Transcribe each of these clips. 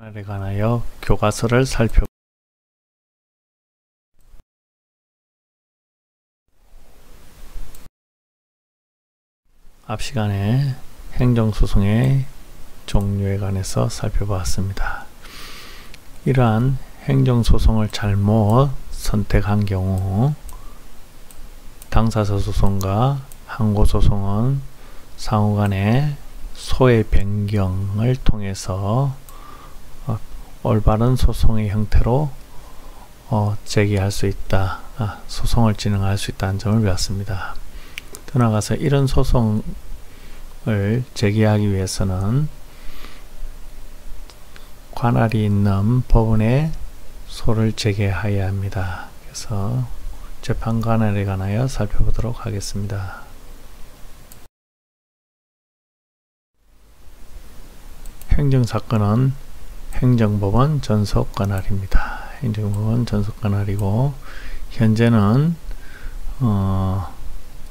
에 관하여 교과서를 앞 시간에 행정소송의 종류에 관해서 살펴보았습니다. 이러한 행정소송을 잘못 선택한 경우 당사자 소송과 항고소송은 상호간의 소의 변경을 통해서 올바른 소송의 형태로 제기할 수 있다, 소송을 진행할 수 있다는 점을 배웠습니다. 더 나아가서 이런 소송을 제기하기 위해서는 관할이 있는 법원에 소를 제기해야 합니다. 그래서 재판 관할에 관하여 살펴보도록 하겠습니다. 행정사건은 행정법원 전속관할입니다. 행정법원 전속관할이고 현재는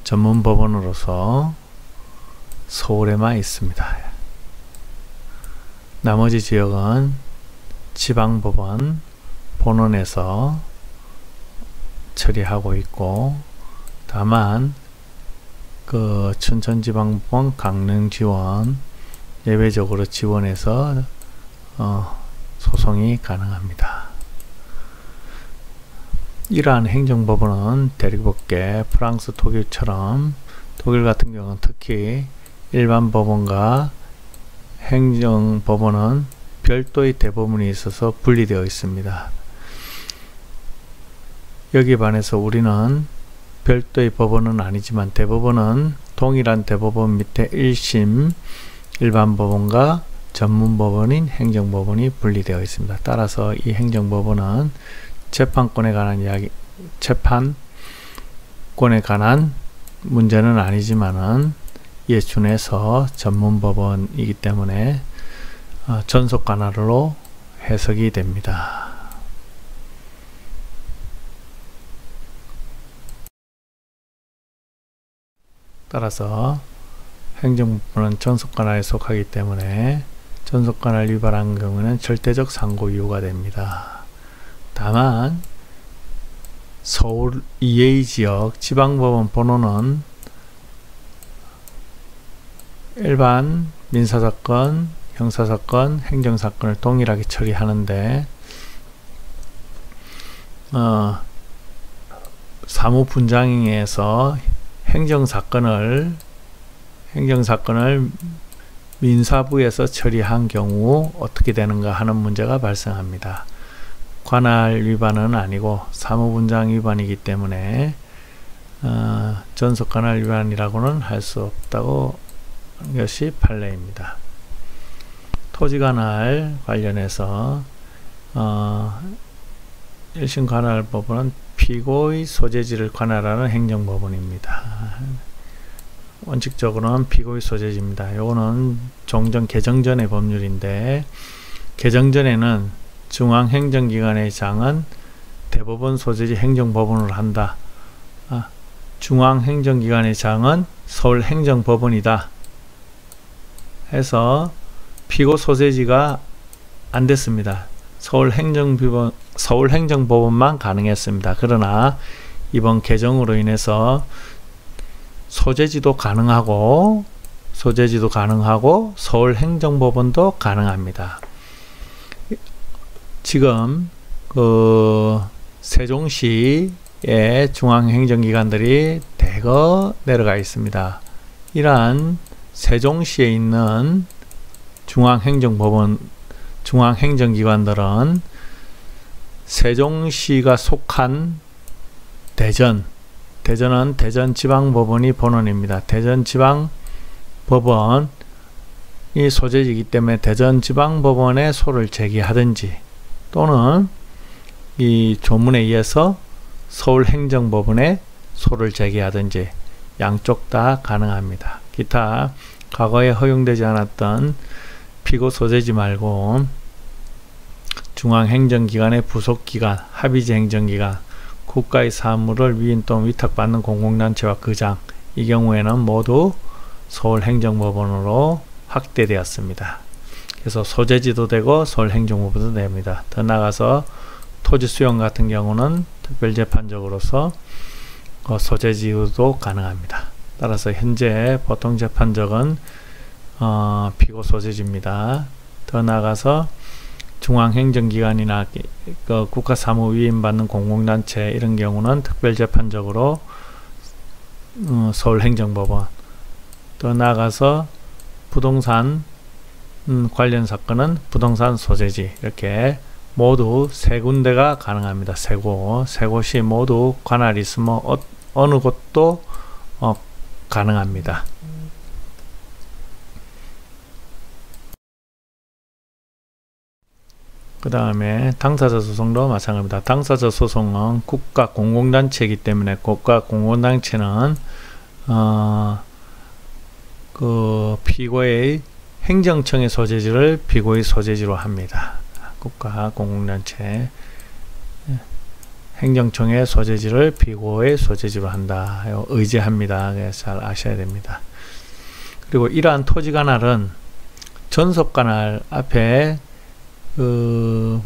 전문법원으로서 서울에만 있습니다. 나머지 지역은 지방법원 본원에서 처리하고 있고, 다만 그 춘천지방법원 강릉지원 예외적으로 지원해서 소송이 가능합니다. 이러한 행정법원은 대륙법계 프랑스, 독일처럼, 독일 같은 경우는 특히 일반 법원과 행정법원은 별도의 대법원이 있어서 분리되어 있습니다. 여기에 반해서 우리는 별도의 법원은 아니지만 대법원은 동일한 대법원 밑에 1심 일반법원과 전문법원인 행정법원이 분리되어 있습니다. 따라서 이 행정법원은 재판권에 관한 문제는 아니지만은 이에 준해서 전문법원이기 때문에 전속관할로 해석이 됩니다. 따라서 행정법원은 전속관할에 속하기 때문에 전속관할 위반한 경우는 절대적 상고 이유가 됩니다. 다만 서울 이외의 지역 지방법원 본원은 일반 민사사건, 형사사건, 행정사건을 동일하게 처리하는데 사무분장에서 행정사건을 민사부에서 처리한 경우 어떻게 되는가 하는 문제가 발생합니다. 관할 위반은 아니고 사무분장 위반이기 때문에 전속관할 위반이라고는 할 수 없다고 하는 것이 판례입니다. 토지관할 관련해서 1심 관할법원은 피고의 소재지를 관할하는 행정법원입니다. 원칙적으로는 피고의 소재지입니다. 요거는 종전 개정 전의 법률인데, 개정 전에는 중앙행정기관의 장은 대법원 소재지 행정법원을 한다. 중앙행정기관의 장은 서울행정법원이다 해서 피고 소재지가 안 됐습니다. 서울행정법원만 가능했습니다. 그러나 이번 개정으로 인해서 소재지도 가능하고 서울행정법원도 가능합니다. 지금 세종시의 중앙행정기관들이 대거 내려가 있습니다. 이러한 세종시에 있는 중앙행정기관들은 세종시가 속한 대전은 대전지방법원이 본원입니다. 대전지방법원이 소재지이기 때문에 대전지방법원에 소를 제기하든지, 또는 이 조문에 의해서 서울행정법원에 소를 제기하든지 양쪽 다 가능합니다. 기타 과거에 허용되지 않았던 피고 소재지 말고 중앙행정기관의 부속기관, 합의제행정기관, 국가의 사무를 위임 또는 위탁받는 공공단체와 그장, 이 경우에는 모두 서울행정법원으로 확대되었습니다. 그래서 소재지도 되고 서울행정법원도 됩니다. 더 나아가서 토지 수용 같은 경우는 특별재판적으로서 소재지도 가능합니다. 따라서 현재 보통재판적은 피고 소재지입니다. 더 나아가서 중앙행정기관이나 국가사무 위임받는 공공단체 이런 경우는 특별재판적으로 서울행정법원, 더 나아가서 부동산 관련 사건은 부동산 소재지, 이렇게 모두 세 군데가 가능합니다. 세 곳이 모두 관할이 있으면 어느 곳도 가능합니다. 그 다음에 당사자 소송도 마찬가지입니다. 당사자 소송은 국가 공공단체이기 때문에 국가 공공단체는 그 피고의 행정청의 소재지를 피고의 소재지로 합니다. 국가 공공단체 행정청의 소재지를 피고의 소재지로 한다. 의지합니다. 그래서 잘 아셔야 됩니다. 그리고 이러한 토지관할은 전속관할 앞에 그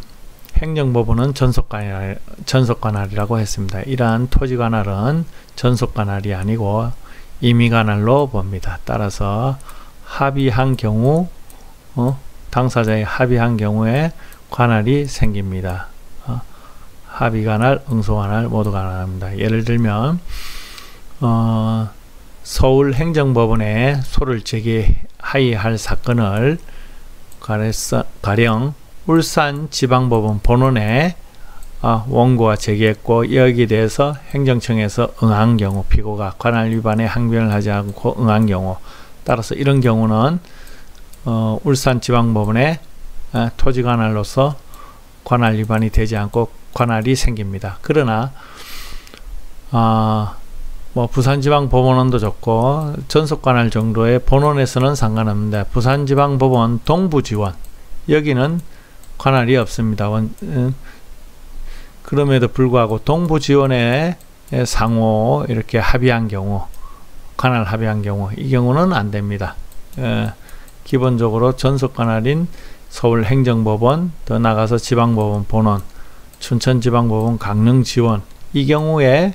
행정법원은 전속관할이라고 했습니다. 이러한 토지관할은 전속관할이 아니고 임의관할로 봅니다. 따라서 합의한 경우, 당사자의 합의한 경우에 관할이 생깁니다. 합의관할, 응소관할 모두 가능합니다. 예를 들면 서울행정법원에 소를 제기하여야 할 사건을 가령 울산지방법원 본원에 원고가 제기했고 여기에 대해서 행정청에서 응한 경우, 피고가 관할 위반에 항변을 하지 않고 응한 경우, 따라서 이런 경우는 울산지방법원에 토지관할로서 관할 위반이 되지 않고 관할이 생깁니다. 그러나 뭐 부산지방법원도 좋고 전속관할 정도의 본원에서는 상관없는데 부산지방법원 동부지원 여기는 관할이 없습니다. 그럼에도 불구하고 동부지원에 상호 이렇게 합의한 경우, 관할 합의한 경우, 이 경우는 안 됩니다. 기본적으로 전속관할인 서울행정법원, 더 나가서 지방법원 본원, 춘천지방법원 강릉지원, 이 경우에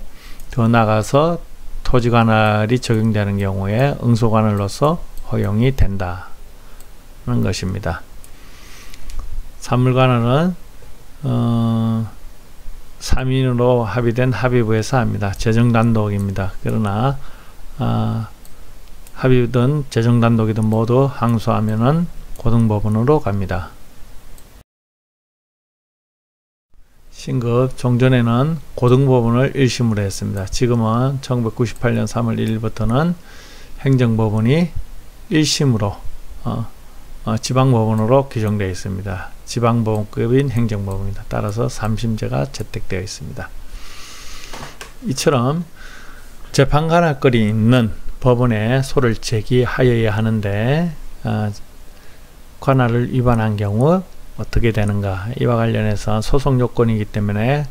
더 나가서 토지관할이 적용되는 경우에 응소관할로서 허용이 된다는 것입니다. 산물관할은 3인으로 합의된 합의부에서 합니다. 재정단독입니다. 그러나 합의든 재정단독이든 모두 항소하면은 고등법원으로 갑니다. 신급 종전에는 고등법원을 1심으로 했습니다. 지금은 1998년 3월 1일부터는 행정법원이 1심으로 지방법원으로 규정되어 있습니다. 지방법원급인 행정법원입니다. 따라서 3심제가 채택되어 있습니다. 이처럼 재판관할거리 있는 법원에 소를 제기하여야 하는데 관할을 위반한 경우 어떻게 되는가, 이와 관련해서 소송 요건이기 때문에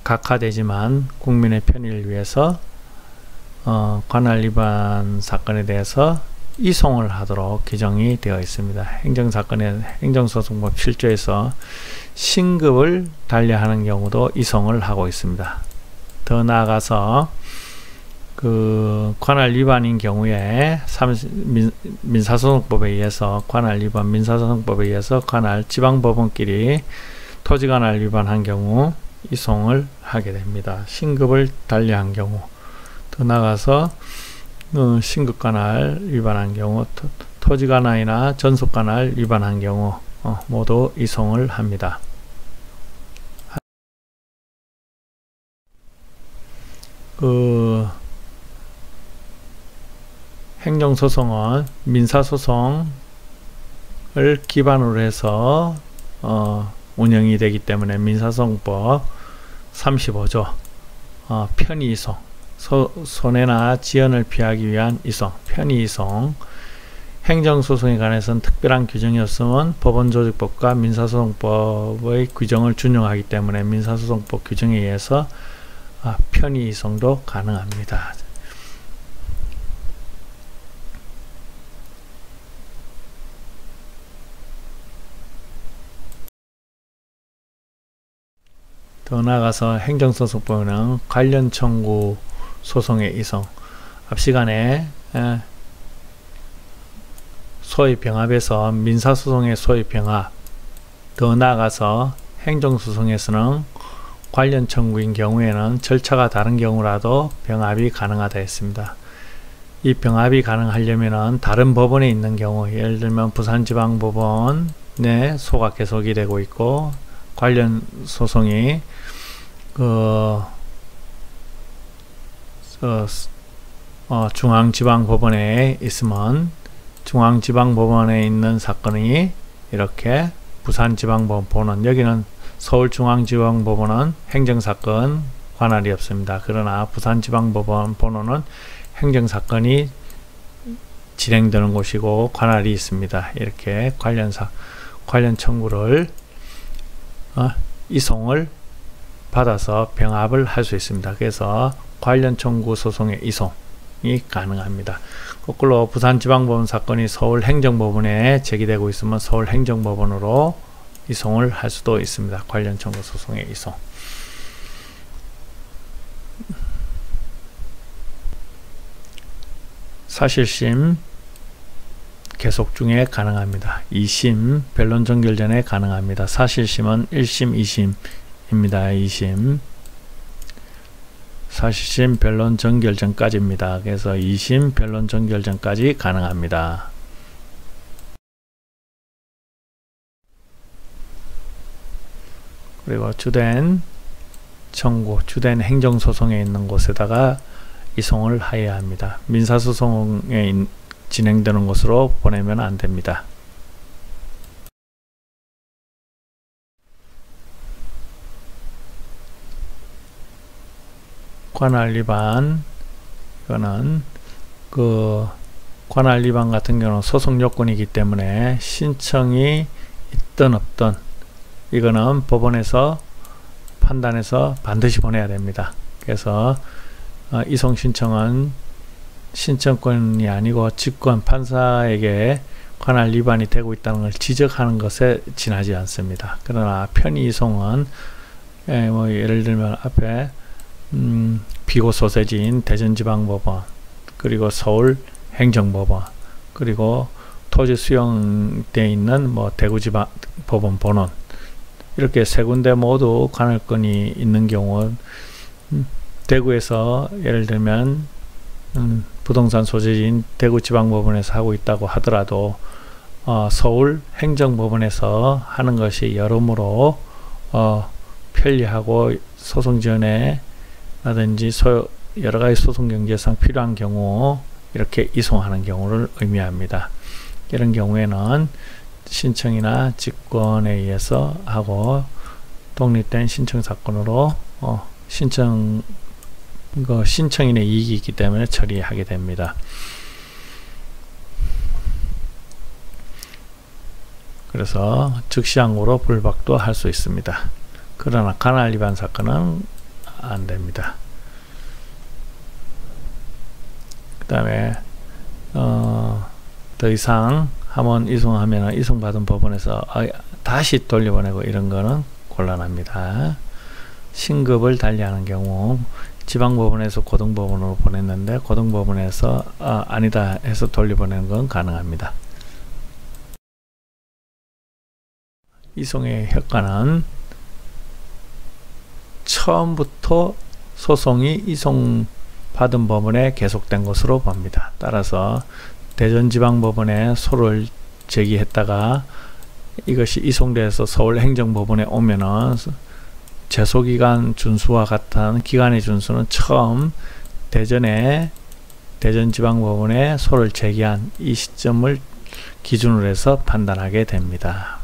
각하되지만 국민의 편의를 위해서 관할 위반 사건에 대해서 이송을 하도록 규정이 되어 있습니다. 행정사건의 행정소송법 7조에서 신급을 달리하는 경우도 이송을 하고 있습니다. 더 나아가서 그 관할 위반인 경우에 민사소송법에 의해서 관할 위반 민사소송법에 의해서 관할 지방법원끼리 토지관할 위반한 경우 이송을 하게 됩니다. 신급을 달리한 경우, 더 나아가서 신급관할 위반한 경우, 토지관할이나 전속관할 위반한 경우 모두 이송을 합니다. 행정소송은 민사소송을 기반으로 해서 운영이 되기 때문에 민사소송법 35조 편의이송, 손해나 지연을 피하기 위한 이송, 편의이송, 행정소송에 관해서는 특별한 규정이 없으면 법원조직법과 민사소송법의 규정을 준용하기 때문에 민사소송법 규정에 의해서 편의이송도 가능합니다. 더 나아가서 행정소송법에는 관련 청구 소송의 이송, 앞 시간에 소위 병합에서 민사소송의 소위 병합, 더 나아가서 행정소송에서는 관련 청구인 경우에는 절차가 다른 경우라도 병합이 가능하다 했습니다. 이 병합이 가능하려면 다른 법원에 있는 경우, 예를 들면 부산지방법원에 소가 계속이 되고 있고 관련 소송이 중앙지방법원에 있으면 중앙지방법원에 있는 사건이 이렇게 부산지방법원은, 여기는 서울중앙지방법원은 행정사건 관할이 없습니다. 그러나 부산지방법원 번호는 행정사건이 진행되는 곳이고 관할이 있습니다. 이렇게 관련 청구를 이송을 받아서 병합을 할 수 있습니다. 그래서 관련 청구 소송의 이송이 가능합니다. 거꾸로 부산지방법원 사건이 서울행정법원에 제기되고 있으면 서울행정법원으로 이송을 할 수도 있습니다. 관련 청구 소송의 이송. 사실심 계속 중에 가능합니다. 2심 변론 종결 전에 가능합니다. 사실심은 1심, 2심입니다. 2심 사실심 변론 종결 전까지입니다. 그래서 2심 변론 종결 전까지 가능합니다. 그리고 주된 청구, 주된 행정소송에 있는 곳에다가 이송을 하여야 합니다. 민사소송에 진행되는 곳으로 보내면 안 됩니다. 관할 위반, 이거는 관할 위반 같은 경우는 소송 요건이기 때문에 신청이 있든 없든 이거는 법원에서 판단해서 반드시 보내야 됩니다. 그래서 이송 신청은 신청권이 아니고 직권 판사에게 관할 위반이 되고 있다는 걸 지적하는 것에 지나지 않습니다. 그러나 편의 이송은 예를 들면 앞에 피고 소재지인 대전지방법원, 그리고 서울행정법원, 그리고 토지 수용되어 있는 대구지방법원 본원, 이렇게 세 군데 모두 관할권이 있는 경우, 대구에서 예를 들면 부동산 소재지인 대구지방법원에서 하고 있다고 하더라도 서울행정법원에서 하는 것이 여러모로 편리하고 소송 지원에 라든지 여러가지 소송 경제상 필요한 경우 이렇게 이송하는 경우를 의미합니다. 이런 경우에는 신청이나 직권에 의해서 하고 독립된 신청사건으로 신청인의 이익이 있기 때문에 처리하게 됩니다. 그래서 즉시항고로 불박도 할 수 있습니다. 그러나 관할 위반 사건은 안 됩니다. 그 다음에 더 이상 한번 이송하면 이송받은 법원에서 다시 돌려보내고 이런 거는 곤란합니다. 신급을 달리하는 경우 지방법원에서 고등법원으로 보냈는데 고등법원에서 아니다 해서 돌려보내는 건 가능합니다. 이송의 효과는 처음부터 소송이 이송받은 법원에 계속된 것으로 봅니다. 따라서 대전지방법원에 소를 제기했다가 이것이 이송돼서 서울행정법원에 오면은 제소기간 준수와 같은 기간의 준수는 처음 대전지방법원에 소를 제기한 이 시점을 기준으로 해서 판단하게 됩니다.